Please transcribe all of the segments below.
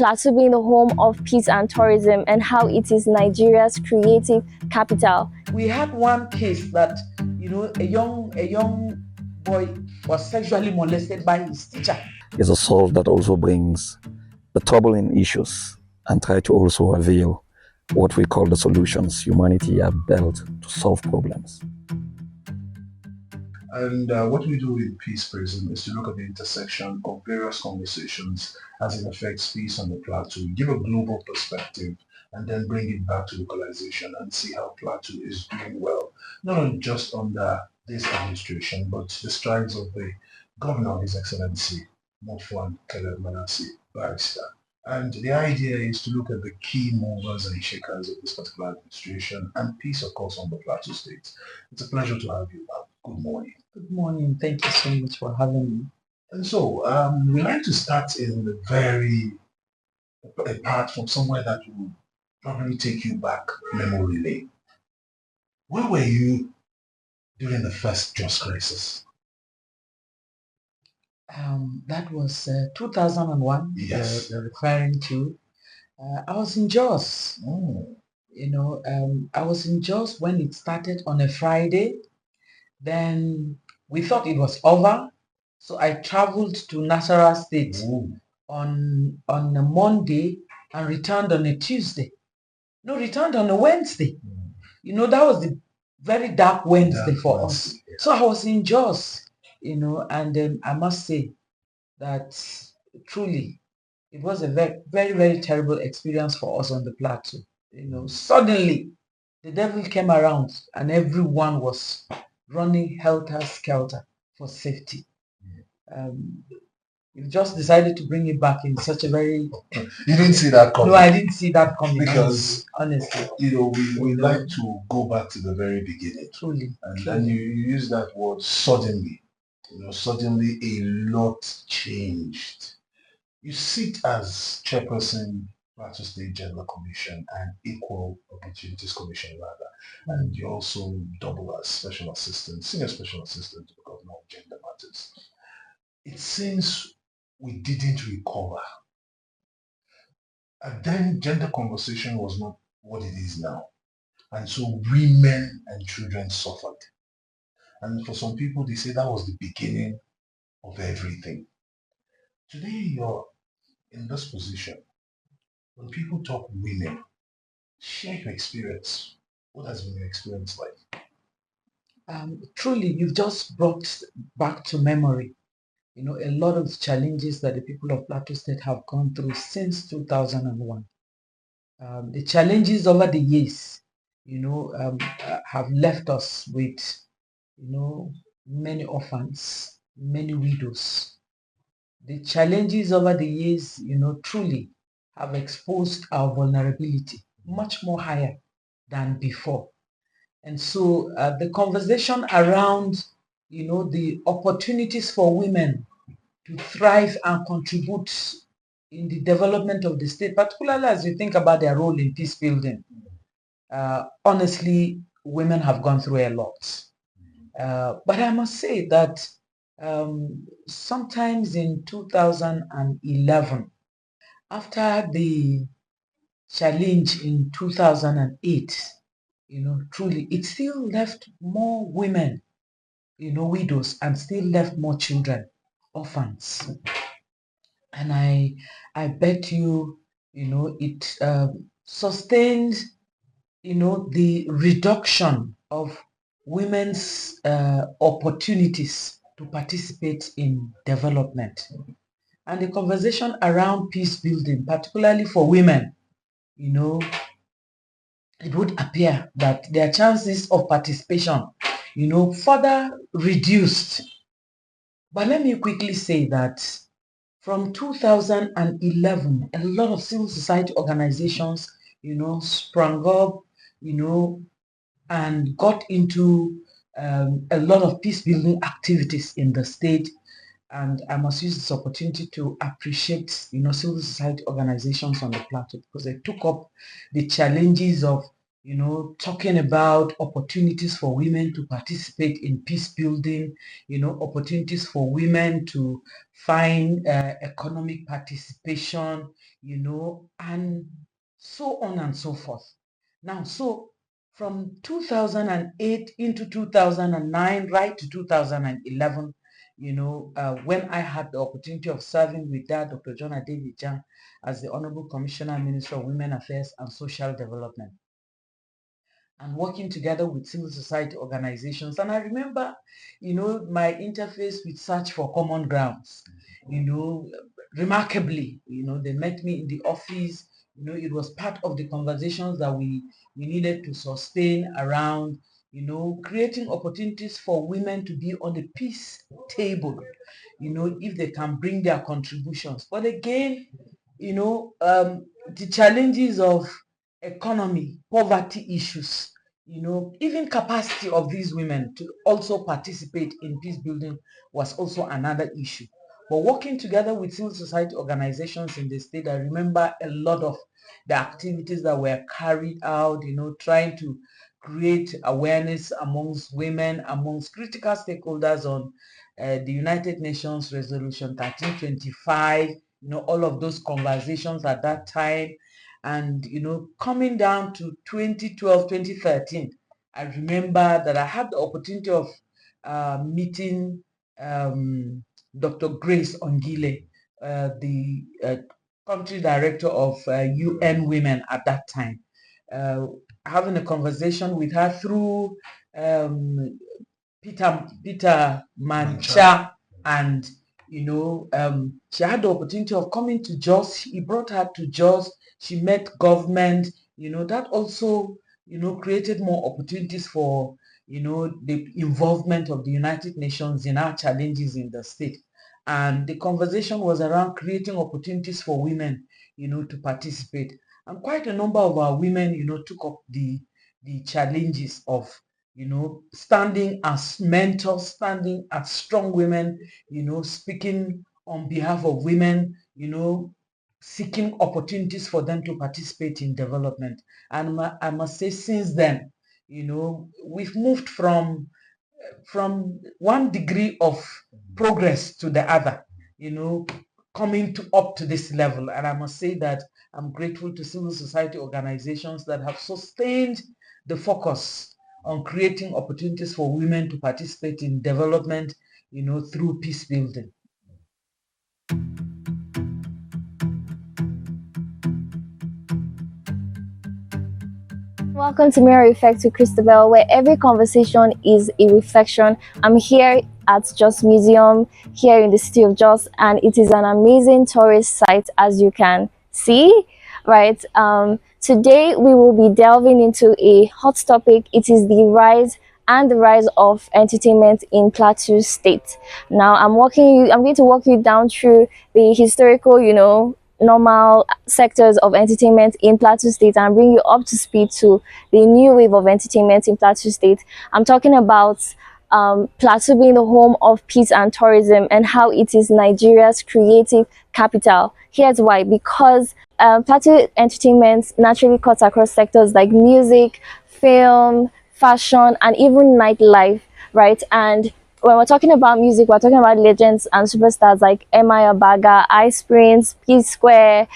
Plateau being the home of peace and tourism and how it is Nigeria's creative capital. We had one case that, a young boy was sexually molested by his teacher. It's a solve that also brings the troubling issues and try to also reveal what we call the solutions humanity have built to solve problems. And what we do in Peace Prism is to look at the intersection of various conversations as it affects peace on the Plateau, give a global perspective, and then bring it back to localization and see how Plateau is doing well, not just under this administration, but the strides of the Governor, His Excellency, Mutfwang, Caleb Mutfwang, Barrister. And the idea is to look at the key movers and shakers of this particular administration and peace, of course, on the Plateau State. It's a pleasure to have you, ma'am. Good morning. Good morning. Thank you so much for having me. And so, we like to start in a part from somewhere that will probably take you back memory lane. Where were you during the first Just crisis? That was 2001. Yes. You're referring to. I was in Jos. Oh. I was in Jos when it started on a Friday. Then we thought it was over, so I traveled to Nasarawa State on a Monday and returned on a Tuesday. No, returned on a Wednesday. That was the very dark Wednesday for us. Yeah. So I was in Jos, and I must say that truly it was a very, very, very terrible experience for us on the Plateau. Suddenly the devil came around and everyone was running helter-skelter for safety. You've just decided to bring it back in such a very... You didn't see that coming. No, I didn't see that coming. Because, honestly, we like to go back to the very beginning. Truly. And then you use that word suddenly. Suddenly a lot changed. You sit as Chairperson, Plateau State Gender Commission and Equal Opportunities Commission, rather. And you also double as Special Assistant, Senior Special Assistant to the Governor of Gender Matters. It seems we didn't recover. And then gender conversation was not what it is now. And so women and children suffered. And for some people, they say that was the beginning of everything. Today, you're in this position. When people talk women, share your experience. What has been your experience like? Truly, you've just brought back to memory, a lot of challenges that the people of Plateau State have gone through since 2001. The challenges over the years, have left us with, many orphans, many widows. The challenges over the years, truly have exposed our vulnerability much more higher than before. And so the conversation around, the opportunities for women to thrive and contribute in the development of the state, particularly as you think about their role in peace building. Honestly, women have gone through a lot. But I must say that sometimes in 2011, after the challenge in 2008, truly it still left more women, widows, and still left more children, orphans. And I bet you, it sustained, the reduction of women's opportunities to participate in development. And the conversation around peace building, particularly for women, it would appear that their chances of participation, further reduced. But let me quickly say that from 2011, a lot of civil society organizations, sprung up, and got into a lot of peace building activities in the state. And I must use this opportunity to appreciate, civil society organizations on the Plateau, because they took up the challenges of, talking about opportunities for women to participate in peace building, opportunities for women to find economic participation, and so on and so forth. Now, so from 2008 into 2009, right to 2011, when I had the opportunity of serving with that Dr. John Adewija as the Honorable Commissioner, Minister of Women Affairs and Social Development, and working together with civil society organizations. And I remember, my interface with Search for Common Grounds, remarkably, they met me in the office. It was part of the conversations that we needed to sustain around, creating opportunities for women to be on the peace table, if they can bring their contributions. But again, the challenges of economy, poverty issues, even capacity of these women to also participate in peace building was also another issue. But working together with civil society organizations in the state, I remember a lot of the activities that were carried out, trying to create awareness amongst women, amongst critical stakeholders on the United Nations Resolution 1325, all of those conversations at that time. And, coming down to 2012, 2013, I remember that I had the opportunity of meeting Dr. Grace Ongile, the country director of UN Women at that time, having a conversation with her through Peter Mancha, and she had the opportunity of coming to Jos. He brought her to Jos. She met government. That also created more opportunities for the involvement of the United Nations in our challenges in the state. And the conversation was around creating opportunities for women to participate. And quite a number of our women took up the challenges of standing as mentors, standing as strong women, speaking on behalf of women, seeking opportunities for them to participate in development. And I must say, since then, we've moved from one degree of progress to the other, coming up to this level. And I must say that I'm grateful to civil society organizations that have sustained the focus on creating opportunities for women to participate in development, through peace building. Welcome to Mirror Effect with Christabel, where every conversation is a reflection. I'm here at Jos Museum, here in the city of Jos, and it is an amazing tourist site, as you can see, right? Today, we will be delving into a hot topic. It is the rise of entertainment in Plateau State. Now, I'm going to walk you down through the historical, normal sectors of entertainment in Plateau State and bring you up to speed to the new wave of entertainment in Plateau State. I'm talking about Plateau being the home of peace and tourism and how it is Nigeria's creative capital. Here's why: because Plateau entertainment naturally cuts across sectors like music, film, fashion, and even nightlife, right? And when we're talking about music, we're talking about legends and superstars like Emma Baga, Ice Prince, P Square,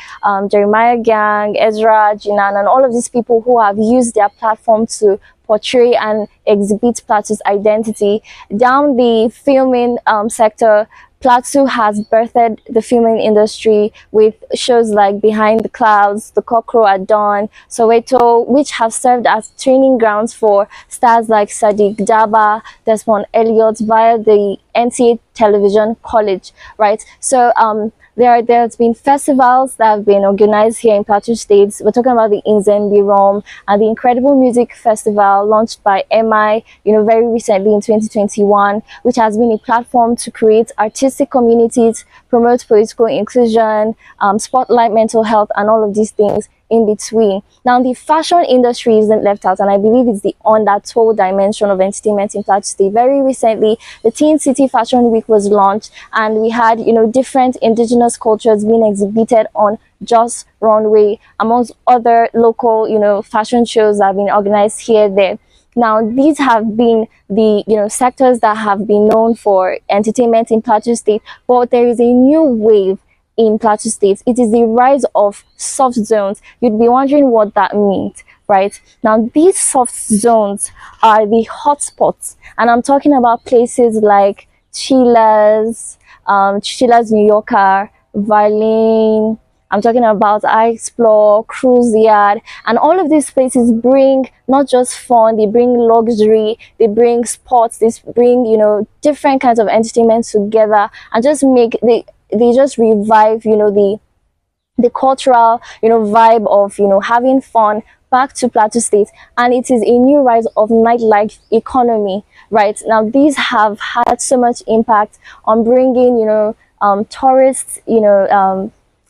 Jeremiah Gang, Ezra, Jinan, and all of these people who have used their platform to portray and exhibit Plateau's identity. Down the filming sector, Plateau has birthed the filming industry with shows like Behind the Clouds, The Cockroach at Dawn, Soweto, which have served as training grounds for stars like Sadiq Daba, Desmond Elliott via the NTA Television College, right? So there's been festivals that have been organized here in Plateau State. We're talking about the Inzembe Rom and the Incredible Music Festival launched by MI, very recently in 2021, which has been a platform to create artistic communities, promote political inclusion, spotlight mental health, and all of these things. in between. Now, the fashion industry isn't left out, and I believe it's the undertold dimension of entertainment in Plateau State. Very recently, the Teen City Fashion Week was launched, and we had, different indigenous cultures being exhibited on Just Runway, amongst other local, fashion shows that have been organized here, there. Now, these have been the sectors that have been known for entertainment in Plateau State, but there is a new wave in Plateau State. It is the rise of soft zones. You'd be wondering what that means, right? Now, these soft zones are the hotspots, and I'm talking about places like Chila's New Yorker, Violin. I'm talking about I Explore, Cruise Yard, and all of these places bring not just fun, they bring luxury, they bring sports, they bring, different kinds of entertainment together, and they just revive, the cultural, vibe of, having fun back to Plateau State. And it is a new rise of nightlife economy, right? Now, these have had so much impact on bringing, tourists,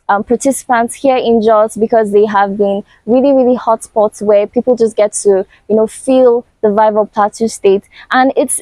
participants here in Jos, because they have been really, really hot spots where people just get to, feel the vibe of Plateau State. And it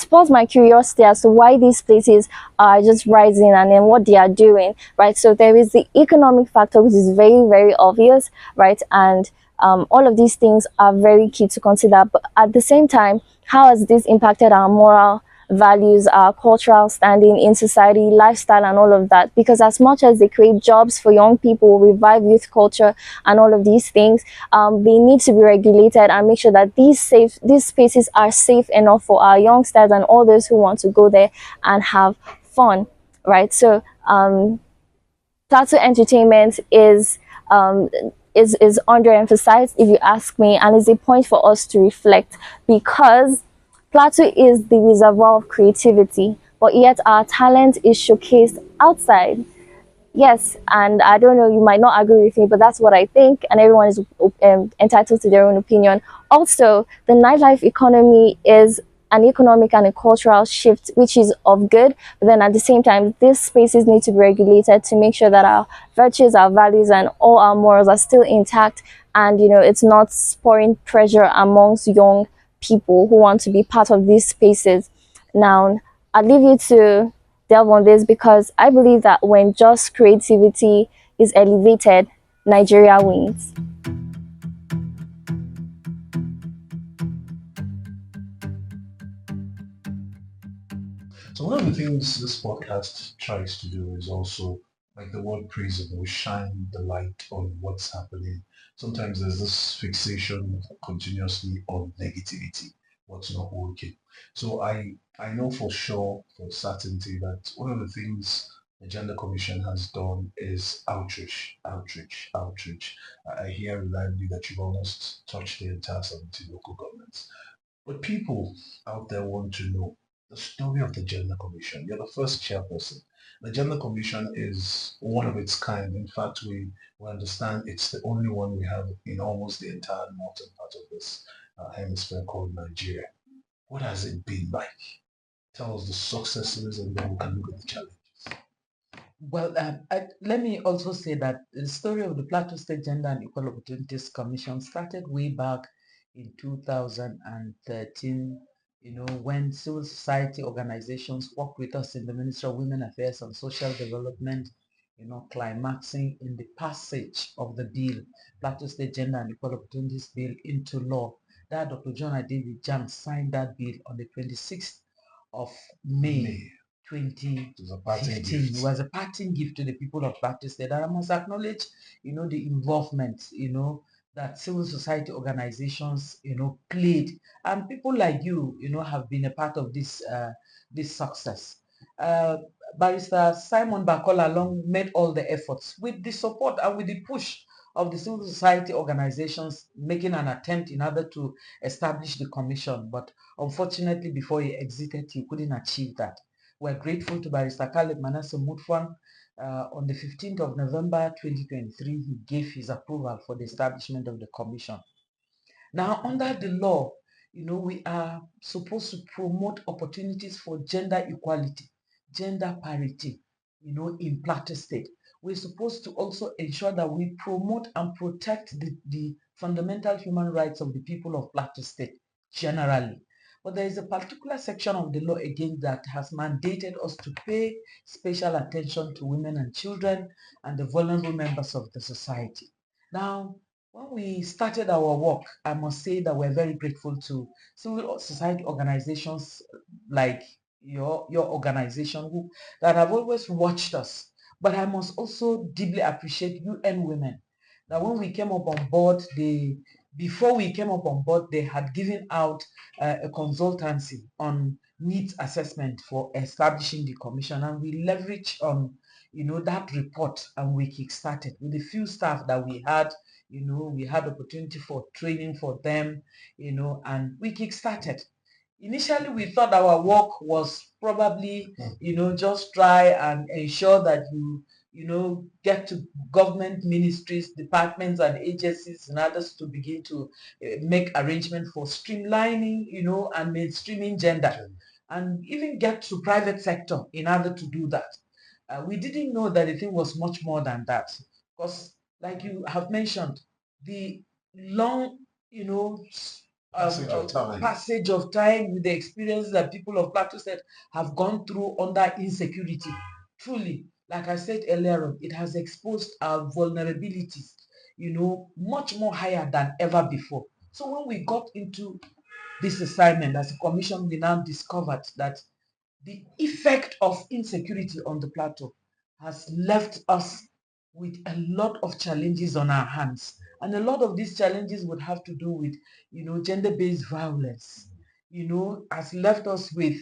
sparks my curiosity as to why these places are just rising and then what they are doing, right? So there is the economic factor, which is very, very obvious, right? And all of these things are very key to consider. But at the same time, how has this impacted our moral values, our cultural standing in society, lifestyle, and all of that? Because as much as they create jobs for young people, revive youth culture, and all of these things, they need to be regulated and make sure that these spaces are safe enough for our youngsters and all those who want to go there and have fun, right? So Plateau entertainment is underemphasized, if you ask me, and is a point for us to reflect, because Plateau is the reservoir of creativity, but yet our talent is showcased outside. Yes, and I don't know, you might not agree with me, but that's what I think, and everyone is entitled to their own opinion. Also, the nightlife economy is an economic and a cultural shift, which is of good, but then at the same time, these spaces need to be regulated to make sure that our virtues, our values, and all our morals are still intact, and it's not pouring pressure amongst young people who want to be part of these spaces. Now, I'll leave you to delve on this, because I believe that when just creativity is elevated, Nigeria wins. So one of the things this podcast tries to do is also, like the word prism, we shine the light on what's happening. Sometimes there's this fixation continuously on negativity, what's not working. So I know for sure, for certainty, that one of the things the Gender Commission has done is outreach, outreach, outreach. I hear reliably that you've almost touched the entire 17 local governments. But people out there want to know the story of the Gender Commission. You're the first chairperson. The Gender Commission is one of its kind. In fact, we understand it's the only one we have in almost the entire northern part of this hemisphere called Nigeria. What has it been like? Tell us the successes, and then we can look at the challenges. Well, let me also say that the story of the Plateau State Gender and Equal Opportunities Commission started way back in 2013, when civil society organizations worked with us in the Ministry of Women Affairs and Social Development, climaxing in the passage of the bill, Plateau State Gender and Equal Opportunities Bill, into law. That Dr. John David Jang signed that bill on the 26th of May 2015. It was a parting gift to the people of Plateau State. And I must acknowledge, the involvement, that civil society organizations, played, and people like you, have been a part of this success. Barrister Simon Bakola along made all the efforts with the support and with the push of the civil society organizations, making an attempt in order to establish the commission. But unfortunately, before he exited, he couldn't achieve that. We're grateful to Barrister Caleb Mutfwang. On the 15th of November 2023, he gave his approval for the establishment of the commission. Now, under the law, we are supposed to promote opportunities for gender equality, gender parity, in Plateau State. we're supposed to also ensure that we promote and protect the fundamental human rights of the people of Plateau State generally. But there is a particular section of the law again that has mandated us to pay special attention to women and children and the vulnerable members of the society. Now, when we started our work, I must say that we're very grateful to civil society organizations like your organization that have always watched us. But I must also deeply appreciate UN Women. That when we came up on board, before we came up on board, they had given out a consultancy on needs assessment for establishing the commission, and we leveraged on that report, and we kick-started with the few staff that we had. We had opportunity for training for them, and we kick-started. Initially, we thought our work was probably, just try and ensure that get to government ministries, departments, and agencies and others to begin to make arrangements for streamlining, and mainstreaming gender, and even get to private sector in order to do that. We didn't know that the thing was much more than that, because, like you have mentioned, the long, passage of time with the experiences that people of Plateau State have gone through under insecurity. Truly, like I said earlier on, it has exposed our vulnerabilities, much more higher than ever before. So when we got into this assignment as a commission, we now discovered that the effect of insecurity on the plateau has left us with a lot of challenges on our hands. And a lot of these challenges would have to do with, gender-based violence, has left us with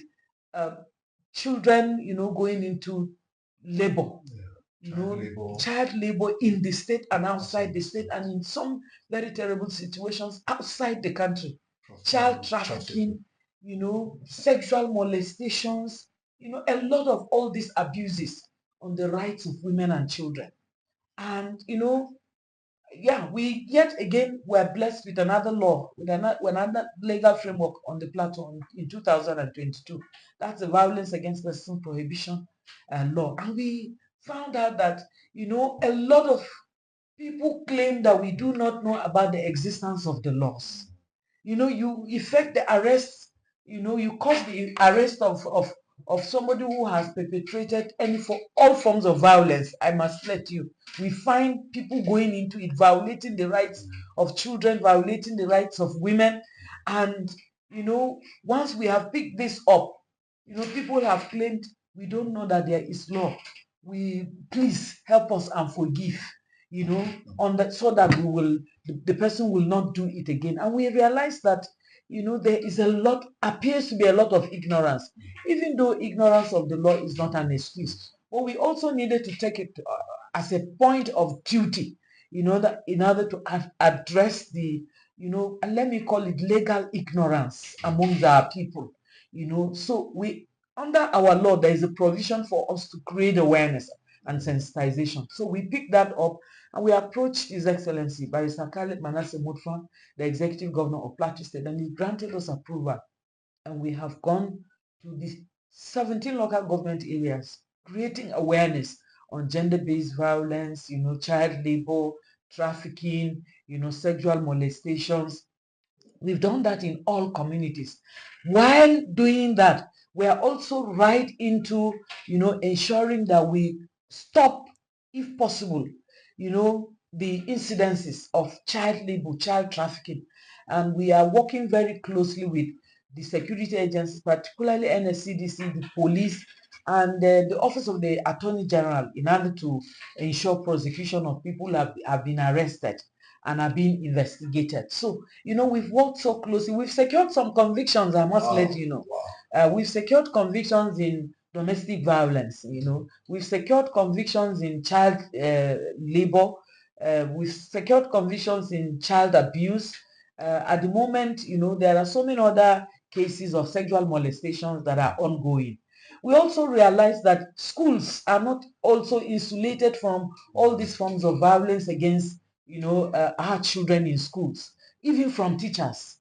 uh, children, going into labor, child labor in the state and outside the state, and in some very terrible situations outside the country, child trafficking, sexual molestations, a lot of all these abuses on the rights of women and children. And, yeah, we yet again were blessed with another law, with another legal framework on the plateau in 2022. That's the Violence Against Persons Prohibition law. And we found out that, a lot of people claim that we do not know about the existence of the laws. You effect the arrest, you cause the arrest of somebody who has perpetrated all forms of violence. I must let you. We find people going into it, violating the rights of children, violating the rights of women. And, once we have picked this up, people have claimed we don't know that there is law. Please help us and forgive, on that, so that the person will not do it again. And we realize that, there appears to be a lot of ignorance, even though ignorance of the law is not an excuse. But we also needed to take it as a point of duty, that in order to address the, and let me call it legal ignorance among our people. So under our law, there is a provision for us to create awareness and sensitization. So we picked that up, and we approached His Excellency Barrister Caleb Mutfwang, the Executive Governor of Plateau State, and he granted us approval. And we have gone to the 17 local government areas, creating awareness on gender-based violence, child labor, trafficking, sexual molestations. We've done that in all communities. While doing that, we are also right into, ensuring that we stop, if possible, the incidences of child labor, child trafficking. And we are working very closely with the security agencies, particularly NSCDC, the police, and the Office of the Attorney General, in order to ensure prosecution of people who have been arrested and are being investigated. So, we've worked so closely. We've secured some convictions, I must let you know. We've secured convictions in domestic violence, We've secured convictions in child labor. We've secured convictions in child abuse. At the moment, there are so many other cases of sexual molestations that are ongoing. We also realize that schools are not also insulated from all these forms of violence against our children in schools, even from teachers.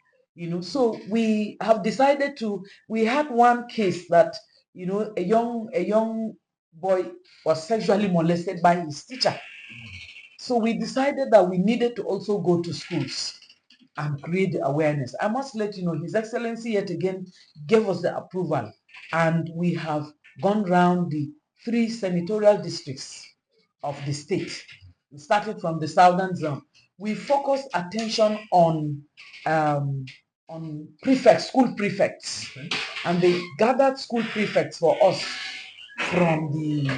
So we have decided we had one case that, a young boy was sexually molested by his teacher. So we decided that we needed to also go to schools and create the awareness. I must let you know, His Excellency yet again gave us the approval, and we have gone round the 3 senatorial districts of the state. We started from the southern zone. We focused attention on prefects, school prefects, and they gathered school prefects for us from the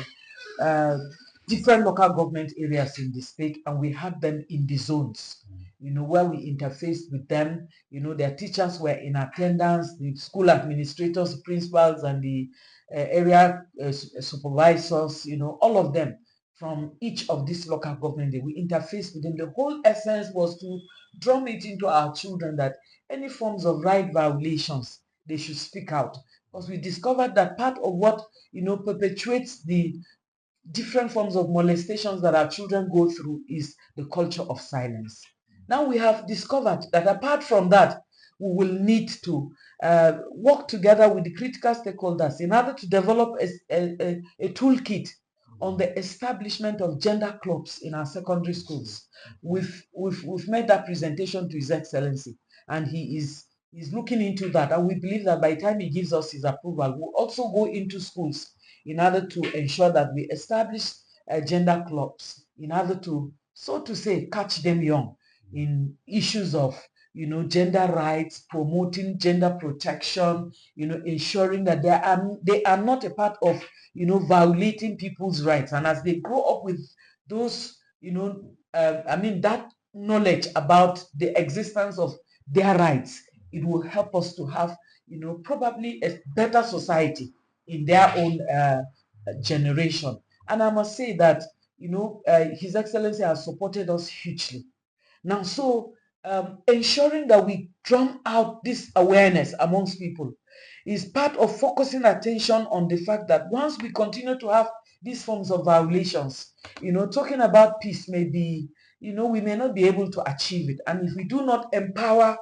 different local government areas in the state, and we had them in the zones, where we interfaced with them. Their teachers were in attendance, the school administrators, principals, and the area supervisors, all of them from each of these local government. We interfaced with them. The whole essence was to drum it into our children that any forms of right violations, they should speak out. Because we discovered that part of what perpetuates the different forms of molestations that our children go through is the culture of silence. Now we have discovered that apart from that, we will need to work together with the critical stakeholders in order to develop a toolkit on the establishment of gender clubs in our secondary schools. We've made that presentation to His Excellency, and he's looking into that, and we believe that by the time he gives us his approval, we'll also go into schools in order to ensure that we establish gender clubs in order to, so to say, catch them young in issues of gender rights, promoting gender protection, ensuring that they are not a part of violating people's rights. And as they grow up with those that knowledge about the existence of their rights, it will help us to have probably a better society in their own generation. And I must say that His Excellency has supported us hugely. Now, so ensuring that we drum out this awareness amongst people is part of focusing attention on the fact that once we continue to have these forms of violations, talking about peace may be, we may not be able to achieve it. And if we do not empower,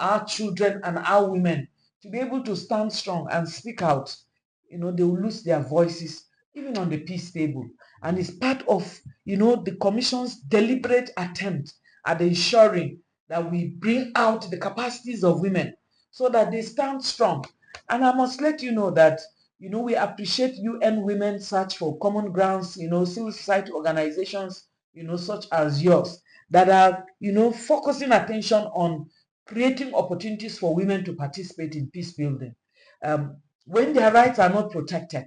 our children and our women to be able to stand strong and speak out, they will lose their voices even on the peace table. And it's part of, the Commission's deliberate attempt at ensuring that we bring out the capacities of women so that they stand strong. And I must let you know that, we appreciate UN Women Search for Common Grounds, civil society organizations, such as yours, that are, focusing attention on creating opportunities for women to participate in peace building. When their rights are not protected,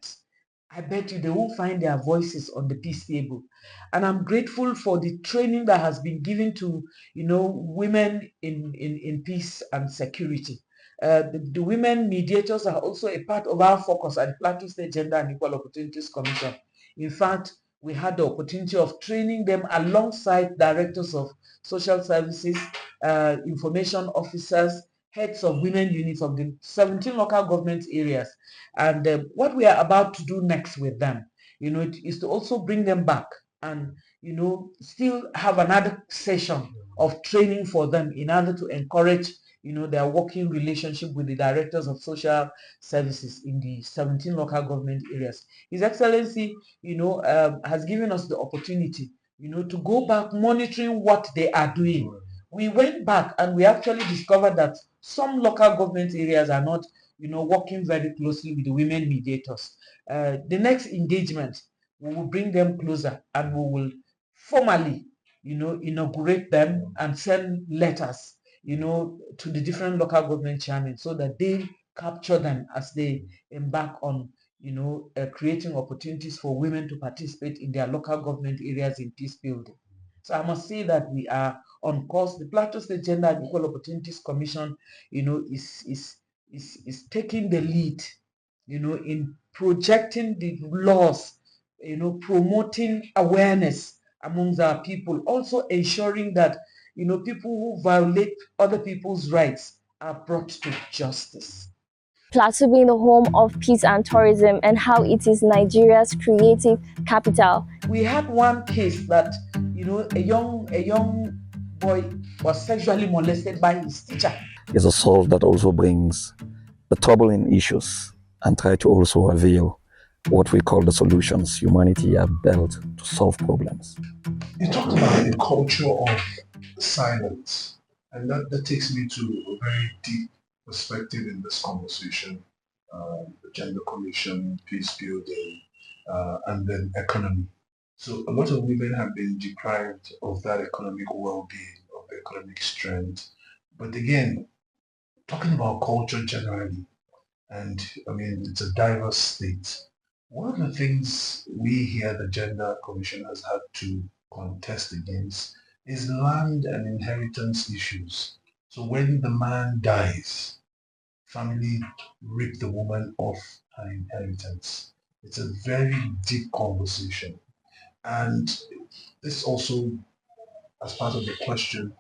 I bet you they won't find their voices on the peace table. And I'm grateful for the training that has been given to, women in peace and security. The women mediators are also a part of our focus at the Plateau State Gender and Equal Opportunities Commission. In fact, we had the opportunity of training them alongside directors of social services, information officers, heads of women units of the 17 local government areas. And what we are about to do next with them, is to also bring them back and, still have another session of training for them in order to encourage, their working relationship with the directors of social services in the 17 local government areas. His Excellency, has given us the opportunity, to go back monitoring what they are doing. We went back and we actually discovered that some local government areas are not, working very closely with the women mediators. The next engagement, we will bring them closer and we will formally, inaugurate them and send letters, to the different local government chairmen so that they capture them as they embark on, creating opportunities for women to participate in their local government areas in peace building. So I must say that we are on course. The Plateau State Gender and Equal Opportunities Commission, is taking the lead, in projecting the laws, promoting awareness amongst our people, also ensuring that, people who violate other people's rights are brought to justice. Plateau being the home of peace and tourism and how it is Nigeria's creative capital. We had one case that, a young boy was sexually molested by his teacher. It's a solve that also brings the troubling issues and try to also reveal what we call the solutions humanity have built to solve problems. You talked about a culture of silence, and that takes me to a very deep perspective in this conversation. The gender commission, peace building, and then economy. So a lot of women have been deprived of that economic well-being, of economic strength. But again, talking about culture generally, and I mean, it's a diverse state. One of the things we here, the Gender Commission, has had to contest against is land and inheritance issues. So when the man dies, family rip the woman off her inheritance. It's a very deep conversation. And this also, as part of the question,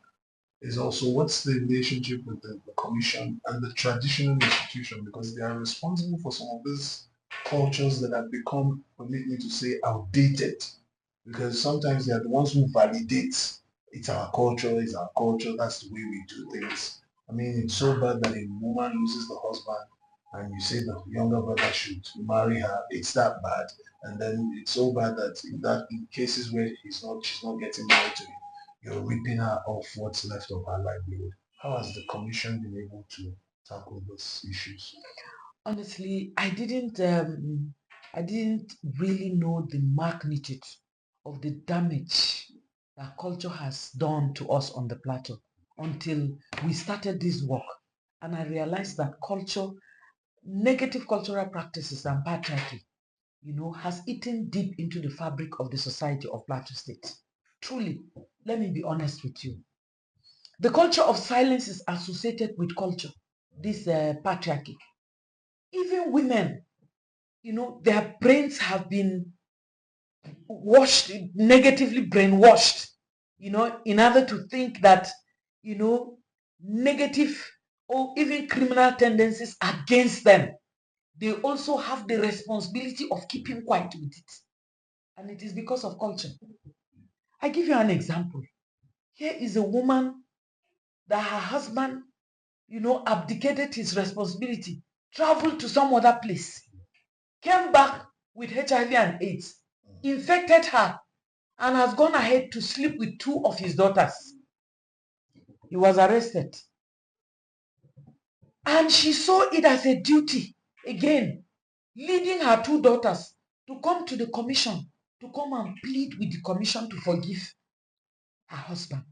is also what's the relationship with the commission and the traditional institution, because they are responsible for some of these cultures that have become, permit me to say, outdated, because sometimes they are the ones who validate it's our culture, that's the way we do things. I mean, it's so bad that a woman loses the husband and you say the younger brother should marry her. It's that bad. And then it's so bad that in cases where she's not getting married to him, you're ripping her off what's left of her livelihood. How has the commission been able to tackle those issues? Honestly, I didn't really know the magnitude of the damage that culture has done to us on the plateau until we started this work. And I realized that negative cultural practices and patriarchy, has eaten deep into the fabric of the society of Plateau State. Truly, let me be honest with you. The culture of silence is associated with culture, this patriarchy. Even women, their brains have been negatively brainwashed, in order to think that, you know, negative or even criminal tendencies against them, they also have the responsibility of keeping quiet with it. And it is because of culture. I give you an example. Here is a woman that her husband, abdicated his responsibility, traveled to some other place, came back with HIV and AIDS, infected her, and has gone ahead to sleep with two of his daughters. He was arrested. And she saw it as a duty, again, leading her two daughters to come to the commission, to come and plead with the commission to forgive her husband.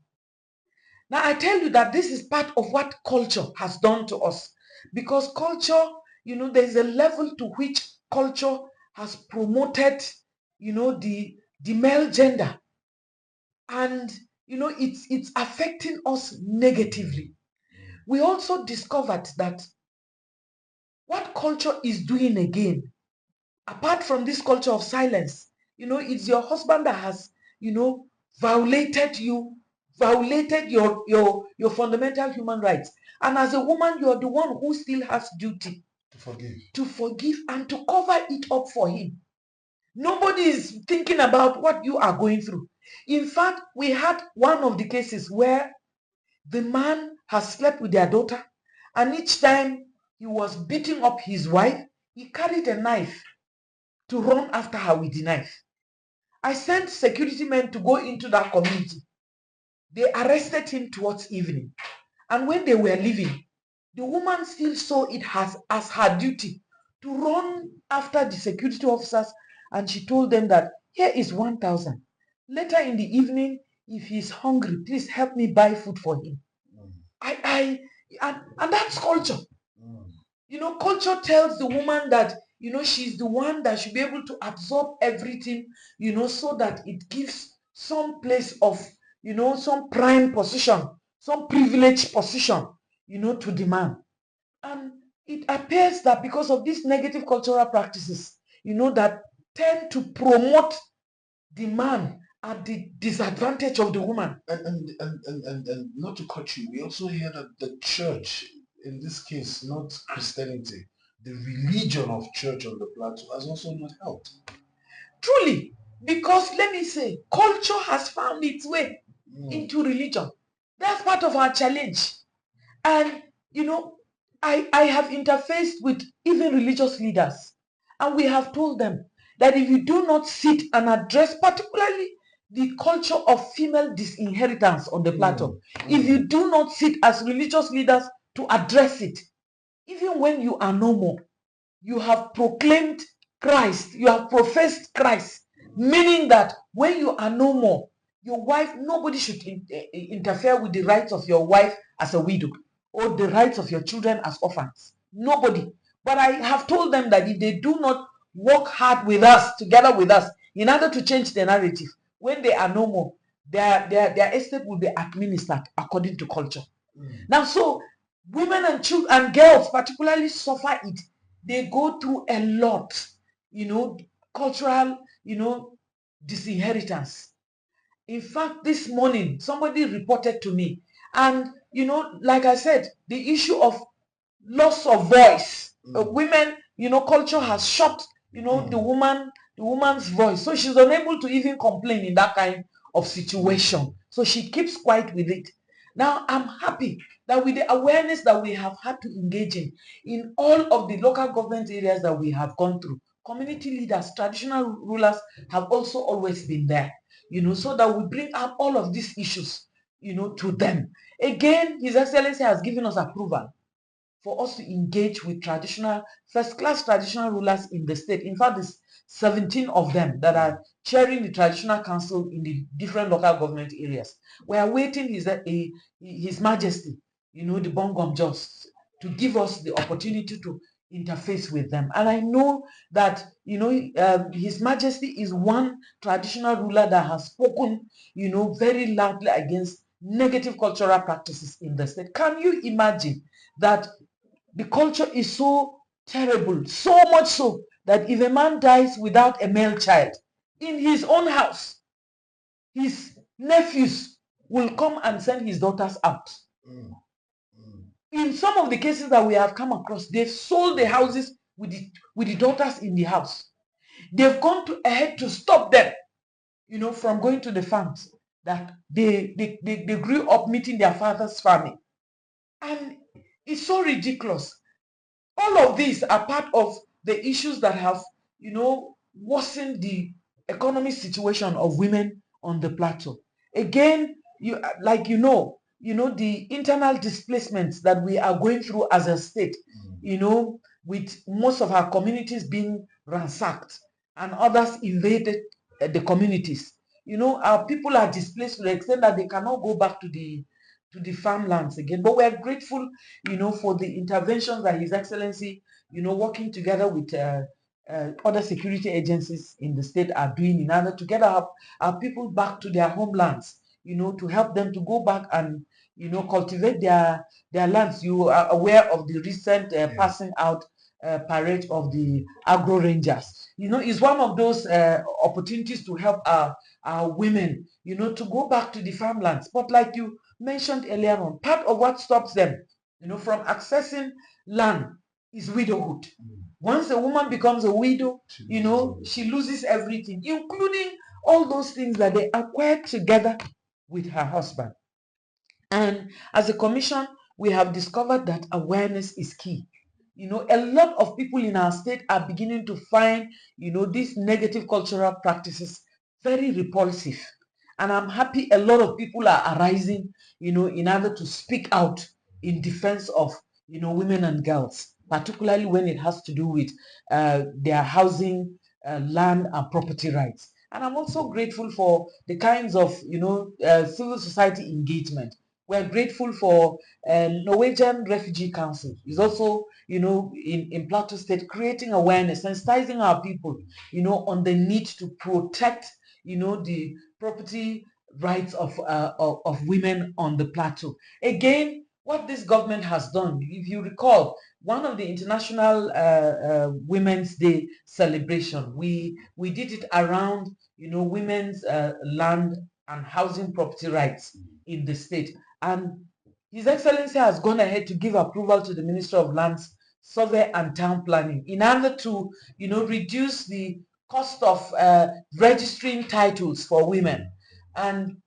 Now, I tell you that this is part of what culture has done to us. Because culture, there's a level to which culture has promoted, the male gender. And, it's affecting us negatively. We also discovered that what culture is doing again, apart from this culture of silence, it's your husband that has, violated you, violated your fundamental human rights. And as a woman, you're the one who still has duty to forgive and to cover it up for him. Nobody is thinking about what you are going through. In fact, we had one of the cases where the man has slept with their daughter, and each time he was beating up his wife, he carried a knife to run after her with the knife. I sent security men to go into that community. They arrested him towards evening. And when they were leaving, the woman still saw it as her duty to run after the security officers, and she told them that here is 1,000. Later in the evening, if he's hungry, please help me buy food for him. And that's culture. Culture tells the woman that, she's the one that should be able to absorb everything, so that it gives some place of, some prime position, some privileged position, to the man. And it appears that because of these negative cultural practices, that tend to promote the man at the disadvantage of the woman. And not to cut you, we also hear that the church, in this case, not Christianity, the religion of church on the plateau has also not helped. Truly, because let me say, culture has found its way into religion. That's part of our challenge. And, I have interfaced with even religious leaders. And we have told them that if you do not sit and address particularly the culture of female disinheritance on the plateau, if you do not sit as religious leaders to address it, even when you are no more, you have proclaimed Christ, you have professed Christ, meaning that when you are no more, your wife, nobody should interfere with the rights of your wife as a widow or the rights of your children as orphans. Nobody. But I have told them that if they do not work hard with us, together with us, in order to change the narrative, when they are no more, their estate will be administered according to culture. Now, so women and children and girls particularly suffer it. They go through a lot, cultural, disinheritance. In fact, this morning, somebody reported to me, and, like I said, the issue of loss of voice. Women, culture has shut, the woman's voice. So she's unable to even complain in that kind of situation. So she keeps quiet with it. Now, I'm happy that with the awareness that we have had to engage in all of the local government areas that we have gone through, community leaders, traditional rulers have also always been there, so that we bring up all of these issues, to them. Again, His Excellency has given us approval for us to engage with first-class traditional rulers in the state. In fact, there's 17 of them that are chairing the traditional council in the different local government areas. We are waiting His Majesty, the Bongom Just, to give us the opportunity to interface with them. And I know that, His Majesty is one traditional ruler that has spoken, very loudly against negative cultural practices in the state. Can you imagine that the culture is so terrible, so much so that if a man dies without a male child in his own house, his nephews will come and send his daughters out. In some of the cases that we have come across, they've sold the houses with the daughters in the house. They've gone ahead to stop them, from going to the farms that they grew up meeting their father's family. And it's so ridiculous. All of these are part of the issues that have, worsened the economic situation of women on the plateau. Again, the internal displacements that we are going through as a state, with most of our communities being ransacked and others invaded the communities. Our people are displaced to the extent that they cannot go back to the farmlands again. But we are grateful, for the interventions that His Excellency, working together with other security agencies in the state are doing in order to get our people back to their homelands, to help them to go back and, cultivate their lands. You are aware of the recent passing out parade of the agro rangers. It's one of those opportunities to help our women, to go back to the farmlands. But like you mentioned earlier on, part of what stops them, from accessing land is widowhood. Once a woman becomes a widow, she loses everything, including all those things that they acquired together with her husband. And as a commission, we have discovered that awareness is key. A lot of people in our state are beginning to find, these negative cultural practices very repulsive. And I'm happy a lot of people are arising, in order to speak out in defense of, women and girls, particularly when it has to do with their housing, land and property rights. And I'm also grateful for the kinds of, civil society engagement. We're grateful for Norwegian Refugee Council. Is also, in Plateau State, creating awareness, sensitizing our people, on the need to protect, the property rights of women on the plateau. Again, what this government has done, if you recall, one of the International Women's Day celebration, we did it around, women's land and housing property rights in the state. And His Excellency has gone ahead to give approval to the Minister of Lands, Survey and Town Planning in order to, reduce the cost of registering titles for women. And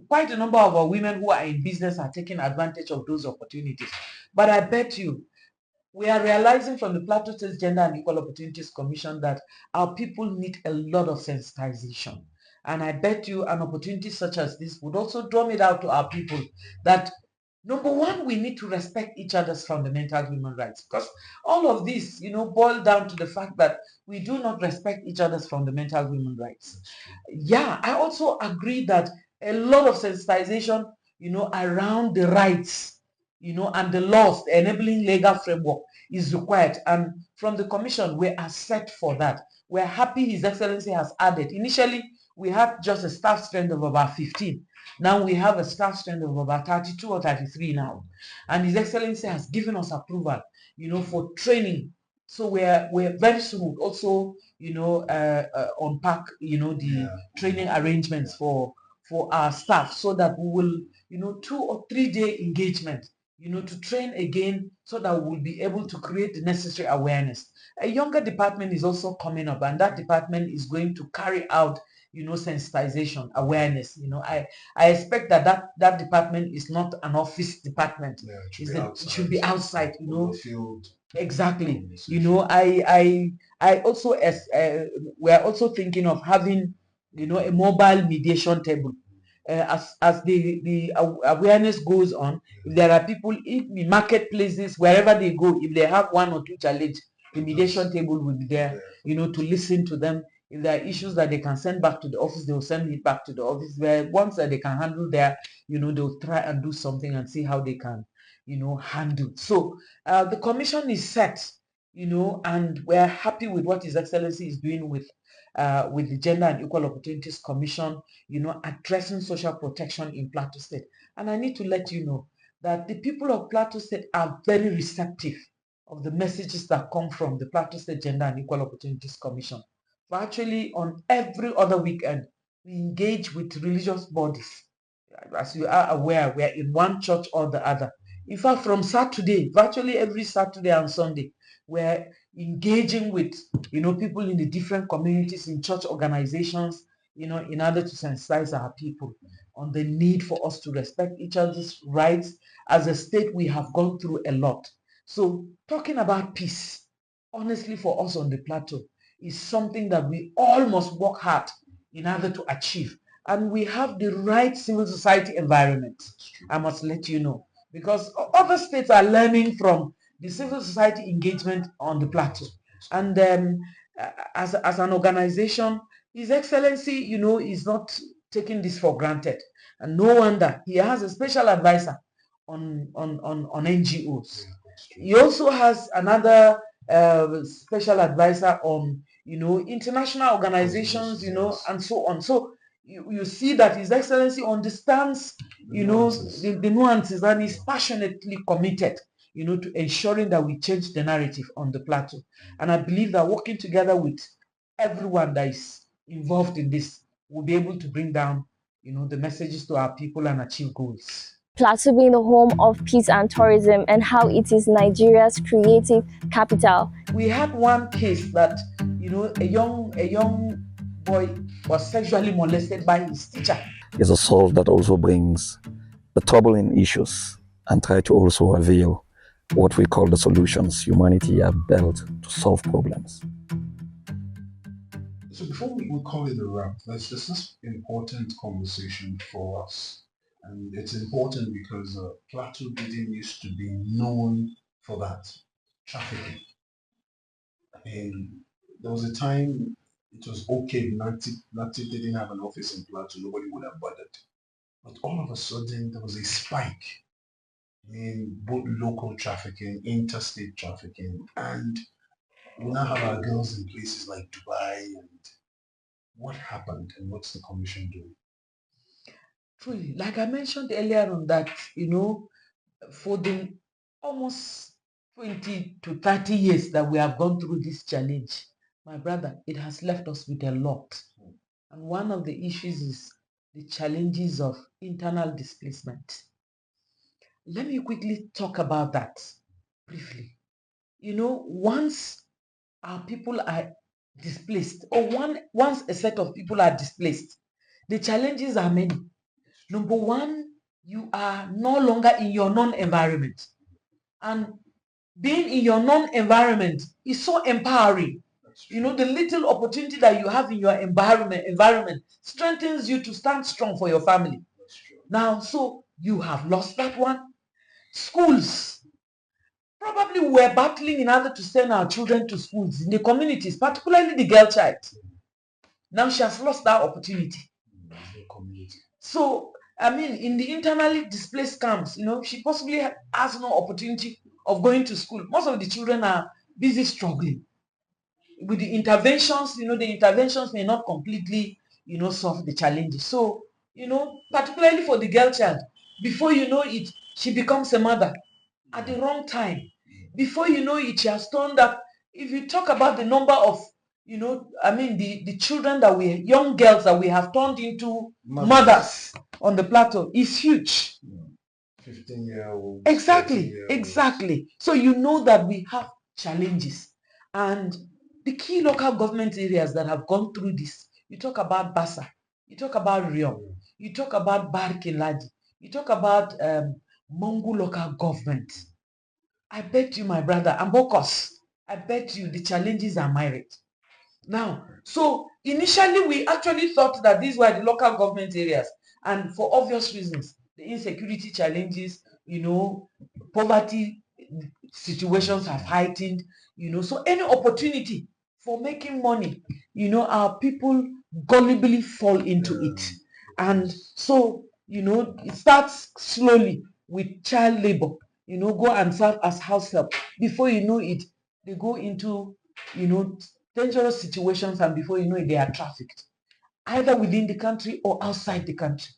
quite a number of our women who are in business are taking advantage of those opportunities. But I bet you, we are realizing from the Plateau State Gender and Equal Opportunities Commission that our people need a lot of sensitization. And I bet you an opportunity such as this would also drum it out to our people that, number one, we need to respect each other's fundamental human rights, because all of this, boil down to the fact that we do not respect each other's fundamental human rights. Yeah, I also agree that a lot of sensitization, around the rights, and the laws, the enabling legal framework is required. And from the commission, we are set for that. We're happy His Excellency has added. Initially, we had just a staff strength of about 15. Now we have a staff strength of about 32 or 33 now. And His Excellency has given us approval, for training. So we're very soon would also, unpack, the training arrangements for our staff, so that we will, 2 or 3 day engagement, to train again, so that we'll be able to create the necessary awareness. A younger department is also coming up, and that department is going to carry out, sensitization, awareness. I expect that department is not an office department. It should be outside, field. Exactly. I also, we are also thinking of having, a mobile mediation table. As the awareness goes on, if there are people in marketplaces, wherever they go, if they have one or two challenge, the mediation table will be there, to listen to them. If there are issues that they can send back to the office, they will send it back to the office. Where ones that they can handle there, they'll try and do something and see how they can, handle. So the commission is set, and we're happy with what His Excellency is doing with the Gender and Equal Opportunities Commission, addressing social protection in Plateau State. And I need to let you know that the people of Plateau State are very receptive of the messages that come from the Plateau State Gender and Equal Opportunities Commission. Virtually on every other weekend, we engage with religious bodies. As you are aware, we are in one church or the other. In fact, from Saturday, virtually every Saturday and Sunday, we're engaging with, people in the different communities, in church organizations, in order to sensitize our people on the need for us to respect each other's rights. As a state, we have gone through a lot. So talking about peace, honestly, for us on the plateau, is something that we all must work hard in order to achieve. And we have the right civil society environment, I must let you know, because other states are learning from the civil society engagement on the plateau. And as an organization, His Excellency, is not taking this for granted. And no wonder he has a special advisor on NGOs. He also has another special advisor on, international organizations, and so on. So you see that His Excellency understands, the nuances, and is passionately committed, to ensuring that we change the narrative on the plateau. And I believe that working together with everyone that is involved in this, will be able to bring down, the messages to our people and achieve goals. Plateau being the home of peace and tourism, and how it is Nigeria's creative capital. We had one case that, a young boy was sexually molested by his teacher. It's a solve that also brings the troubling issues and try to also reveal what we call the solutions humanity have built to solve problems. So before we call it a wrap, this is important conversation for us. And it's important because Plateau didn't used to be known for that, trafficking. And there was a time it was okay, Nati didn't have an office in Plateau, nobody would have bothered. But all of a sudden, there was a spike in both local trafficking, interstate trafficking, and we now have our girls in places like Dubai. And what happened, and what's the commission doing? Truly, like I mentioned earlier on, that, for the almost 20 to 30 years that we have gone through this challenge, my brother, it has left us with a lot. And one of the issues is the challenges of internal displacement. Let me quickly talk about that briefly. Once our people are displaced, or once a set of people are displaced, the challenges are many. Number one, you are no longer in your known environment. And being in your non-environment is so empowering. You know, the little opportunity that you have in your environment strengthens you to stand strong for your family. Now, so you have lost that one. Schools. Probably we're battling in order to send our children to schools in the communities, particularly the girl child. Now she has lost that opportunity. So, I mean, in the internally displaced camps, you know, she possibly has no opportunity of going to school. Most of the children are busy struggling with the interventions. You know, the interventions may not completely, you know, solve the challenges. So, you know, particularly for the girl child, before you know it, she becomes a mother at the wrong time. Before you know it, she has turned up. If you talk about the number of, you know, I mean, the children that young girls that we have turned into mothers on the plateau is huge. 15-year-olds. Exactly, exactly. So you know that we have challenges. And the key local government areas that have gone through this, you talk about Bassa, you talk about Riom, you talk about Barkinladi, you talk about Mongu local government. I bet you, my brother, and Bokos, I bet you the challenges are myriad. Now, so initially we actually thought that these were the local government areas, and for obvious reasons, the insecurity challenges, you know, poverty situations have heightened, you know, so any opportunity for making money, you know, our people gullibly fall into it. And so, you know, it starts slowly with child labor, you know, go and serve as house help. Before you know it, they go into, you know, dangerous situations, and before you know it, they are trafficked, either within the country or outside the country,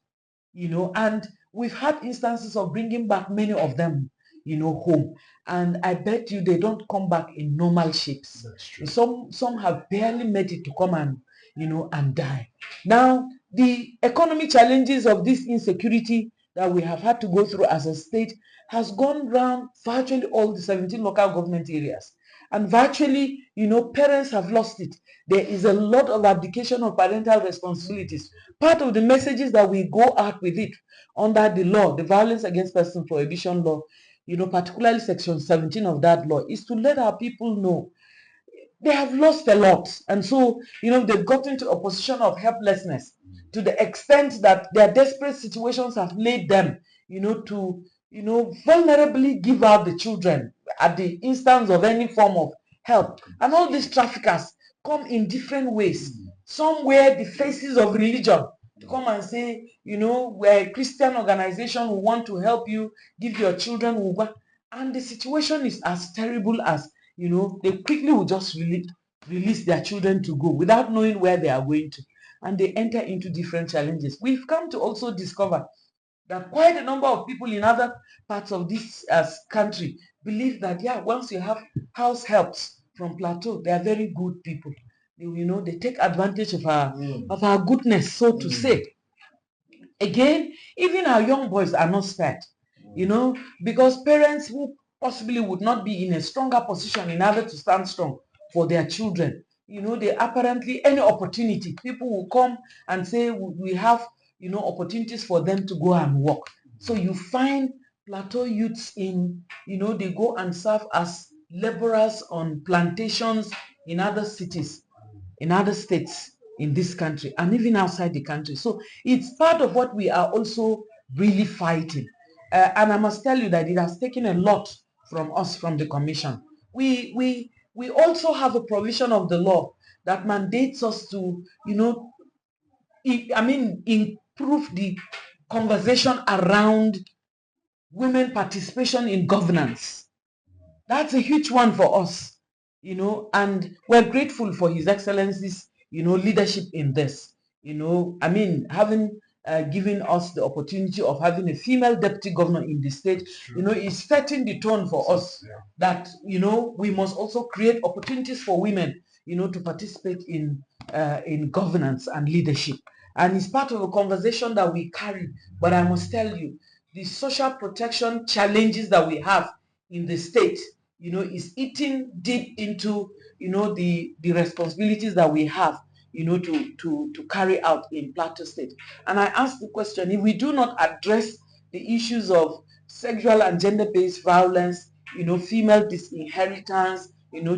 you know. And we've had instances of bringing back many of them, you know, home, and I bet you they don't come back in normal shapes. Some have barely made it to come and, you know, and die. Now, the economic challenges of this insecurity that we have had to go through as a state has gone round virtually all the 17 local government areas. And virtually, you know, parents have lost it. There is a lot of abdication of parental responsibilities. Part of the messages that we go out with it under the law, the Violence Against Persons Prohibition Law, you know, particularly Section 17 of that law, is to let our people know they have lost a lot. And so, you know, they've gotten to a position of helplessness to the extent that their desperate situations have led them, you know, to, you know, vulnerably give out the children at the instance of any form of help. And all these traffickers come in different ways. Some wear the faces of religion to come and say, you know, we're a Christian organization, we want to help you, give your children Uber. And the situation is as terrible as, you know, they quickly will just release their children to go without knowing where they are going to. And they enter into different challenges. We've come to also discover that quite a number of people in other parts of this country believe that, yeah, once you have house helps from Plateau, they are very good people. You know, they take advantage of our goodness, so to say. Again, even our young boys are not spared, you know, because parents who possibly would not be in a stronger position in order to stand strong for their children, you know, they apparently, any opportunity, people will come and say, we have, you know, opportunities for them to go and work. So you find Plateau youths in, you know, they go and serve as laborers on plantations in other cities, in other states in this country, and even outside the country. So it's part of what we are also really fighting. And I must tell you that it has taken a lot from us, from the commission. We also have a provision of the law that mandates us to, you know, improve the conversation around women participation in governance. That's a huge one for us, you know, and we're grateful for His Excellency's, you know, leadership in this. You know, I mean, having given us the opportunity of having a female deputy governor in the state, you know, is setting the tone for us that, you know, we must also create opportunities for women, you know, to participate in governance and leadership. And it's part of a conversation that we carry. But I must tell you, the social protection challenges that we have in the state, you know, is eating deep into, you know, the responsibilities that we have, you know, to carry out in Plateau State. And I ask the question, if we do not address the issues of sexual and gender-based violence female disinheritance,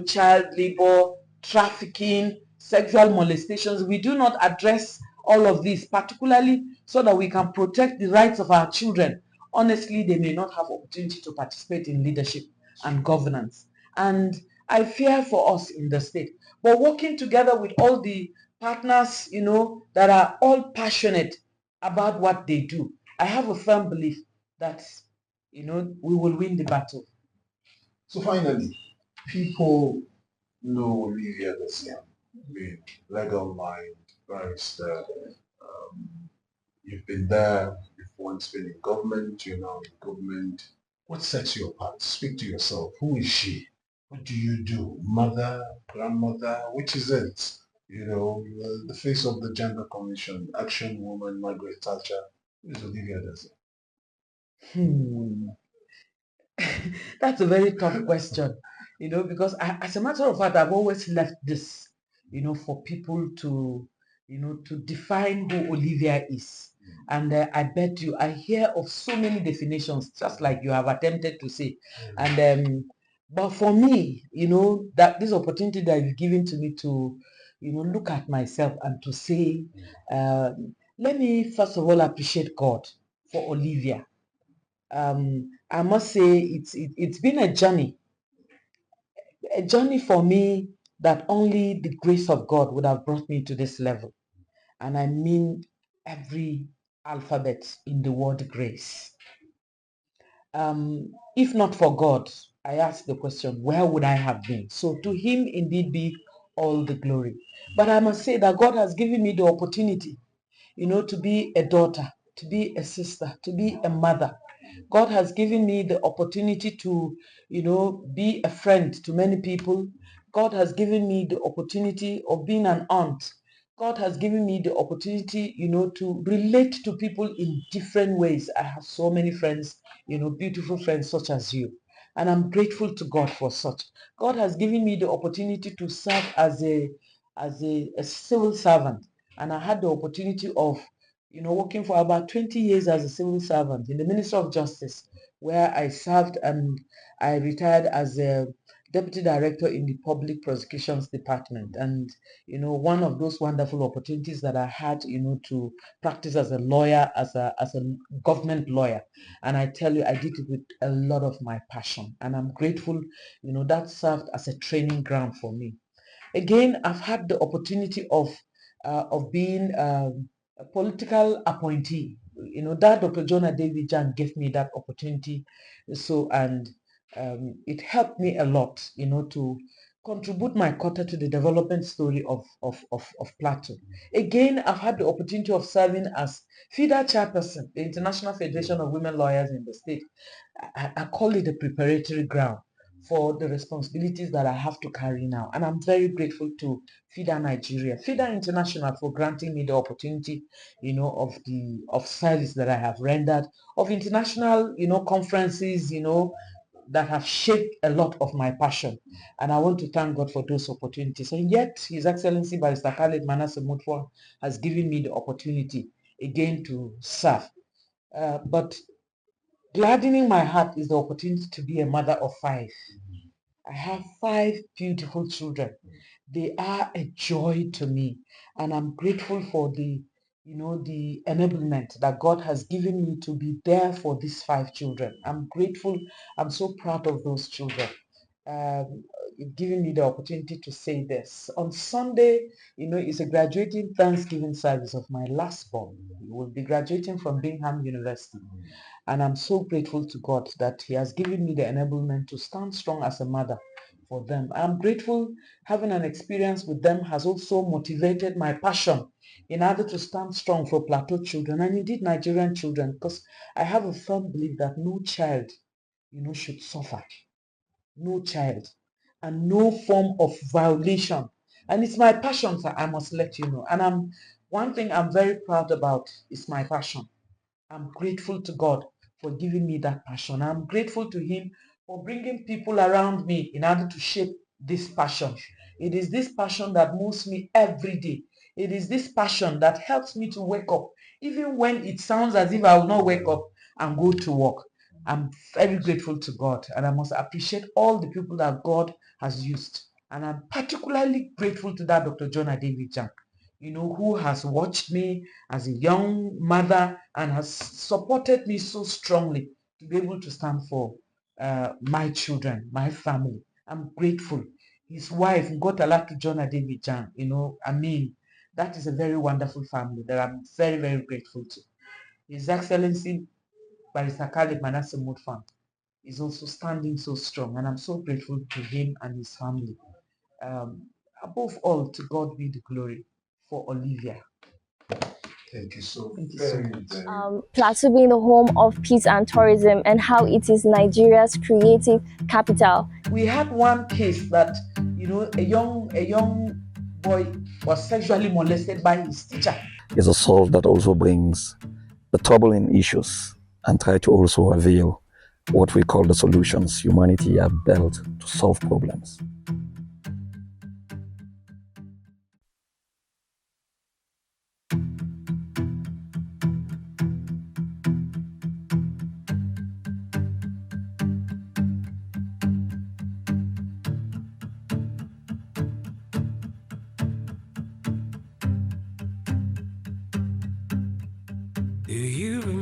child labor, trafficking, sexual molestations. We do not address all of these, particularly so that we can protect the rights of our children. Honestly, they may not have opportunity to participate in leadership and governance. And I fear for us in the state. But working together with all the partners, that are all passionate about what they do, I have a firm belief that, we will win the battle. So finally, people know Olivia Daziem, legal mind, barrister. You've been there, you've once been in government, you're now in government. What sets you apart? Speak to yourself. Who is she? What do you do? Mother, grandmother, which is it? The face of the gender commission, action woman, Margaret Thatcher. Who is Olivia Daziem? That's a very tough question, because as a matter of fact, I've always left this, for people to define who Olivia is. And I bet you, I hear of so many definitions, just like you have attempted to say. And but for me, that this opportunity that you've given to me to, look at myself and to say, let me first of all appreciate God for Olivia. I must say it's been a journey for me that only the grace of God would have brought me to this level. And I mean every alphabet in the word grace. If not for God, I ask the question, where would I have been? So to him indeed be all the glory. But I must say that God has given me the opportunity, to be a daughter, to be a sister, to be a mother. God has given me the opportunity to, be a friend to many people. God has given me the opportunity of being an aunt. God has given me the opportunity, to relate to people in different ways. I have so many friends, beautiful friends such as you. And I'm grateful to God for such. God has given me the opportunity to serve as a civil servant. And I had the opportunity of, working for about 20 years as a civil servant in the Ministry of Justice, where I served and I retired as a deputy director in the public prosecutions department. And, one of those wonderful opportunities that I had, to practice as a lawyer, as a government lawyer. And I tell you, I did it with a lot of my passion. And I'm grateful, that served as a training ground for me. Again, I've had the opportunity of being a political appointee. That Dr. Jonah David Jan gave me that opportunity. So, and it helped me a lot, to contribute my quota to the development story of Plateau. Again, I've had the opportunity of serving as FIDA Chairperson, the International Federation of Women Lawyers in the state. I call it a preparatory ground for the responsibilities that I have to carry now. And I'm very grateful to FIDA Nigeria, FIDA International, for granting me the opportunity, of service that I have rendered, of international, conferences, that have shaped a lot of my passion. And I want to thank God for those opportunities. And yet, His Excellency Barrister Caleb Mutfwang has given me the opportunity again to serve. But gladdening my heart is the opportunity to be a mother of 5. I have 5 beautiful children. They are a joy to me, and I'm grateful for the enablement that God has given me to be there for these 5 children. I'm grateful. I'm so proud of those children. Giving me the opportunity to say this. On Sunday, it's a graduating Thanksgiving service of my last born. He will be graduating from Bingham University. And I'm so grateful to God that He has given me the enablement to stand strong as a mother for them. I'm grateful having an experience with them has also motivated my passion in order to stand strong for Plateau children and indeed Nigerian children, because I have a firm belief that no child, should suffer. No child. And no form of violation. And it's my passion, sir, I must let you know. And one thing I'm very proud about is my passion. I'm grateful to God for giving me that passion. I'm grateful to Him for bringing people around me in order to shape this passion. It is this passion that moves me every day. It is this passion that helps me to wake up, even when it sounds as if I will not wake up and go to work. I'm very grateful to God, and I must appreciate all the people that God has used. And I'm particularly grateful to that Dr. John Adewinjan, who has watched me as a young mother and has supported me so strongly to be able to stand for my children, my family. I'm grateful. His wife, Ngotalatu John Adewinjan, that is a very wonderful family that I'm very, very grateful to. His Excellency Barrister Caleb Mutfwang is also standing so strong, and I'm so grateful to him and his family. Above all, to God be the glory for Olivia. Thank you so very much. Plateau being the home of peace and tourism, and how it is Nigeria's creative capital. We had one case that a young boy was sexually molested by his teacher. It's a solve that also brings the troubling issues and try to also reveal what we call the solutions humanity have built to solve problems. Do you remember